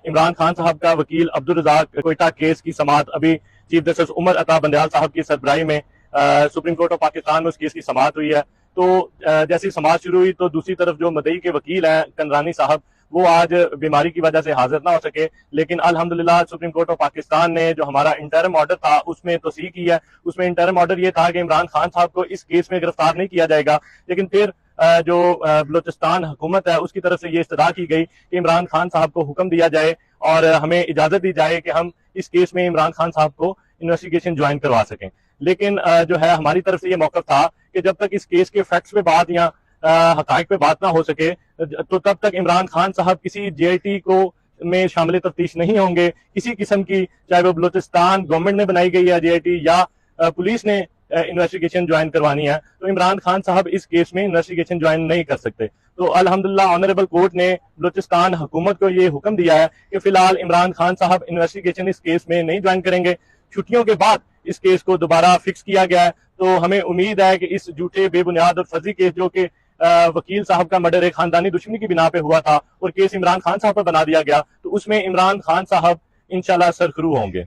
इमरान खान साहब का वकील अब्दुल रज़ाक कोयटा केस की समाअत अभी चीफ जस्टिस उमर अता बंदयाल साहब की सरबराही में सुप्रीम कोर्ट ऑफ पाकिस्तान में उस केस की समाअत हुई है। तो जैसी समाअत शुरू हुई तो दूसरी तरफ जो मदई के वकील हैं कंदरानी साहब, वो आज बीमारी की वजह से हाजिर ना हो सके, लेकिन अल्हम्दुलिल्लाह सुप्रीम कोर्ट ऑफ पाकिस्तान ने जो हमारा इंटरम ऑर्डर था उसमें तोसीह की है। उसमें इंटरम ऑर्डर ये था कि इमरान खान साहब को इस केस में गिरफ्तार नहीं किया जाएगा, लेकिन फिर जो बलूचिस्तान हुकूमत है उसकी तरफ से ये इस्तदा की गई कि इमरान खान साहब को हुक्म दिया जाए और हमें इजाजत दी जाए कि हम इस केस में इमरान खान साहब को इन्वेस्टिगेशन ज्वाइन करवा सकें। लेकिन जो है हमारी तरफ से ये मौकफ था कि जब तक इस केस के फैक्ट्स पे बात या हकायक पे बात ना हो सके तो तब तक इमरान खान साहब किसी JIT को में शामिल तफ्तीश नहीं होंगे, किसी किस्म की, चाहे वो बलूचिस्तान गवर्नमेंट ने बनाई गई है JIT या पुलिस ने इन्वेस्टिगेशन ज्वाइन करवानी है, तो इमरान खान साहब इस केस में इन्वेस्टिगेशन ज्वाइन नहीं कर सकते। तो अल्हम्दुलिल्लाह ऑनरेबल कोर्ट ने बलूचिस्तान हुकूमत को ये हुक्म दिया है कि फिलहाल इमरान खान साहब इन्वेस्टिगेशन इस केस में नहीं ज्वाइन करेंगे। छुट्टियों के बाद इस केस को दोबारा फिक्स किया गया है, तो हमें उम्मीद है कि इस झूठे, बेबुनियाद और फर्जी केस जो कि वकील साहब का मर्डर एक खानदानी दुश्मनी की बिना पे हुआ था और केस इमरान खान साहब पर बना दिया गया, तो उसमें इमरान खान साहब इंशाल्लाह सरखरू होंगे।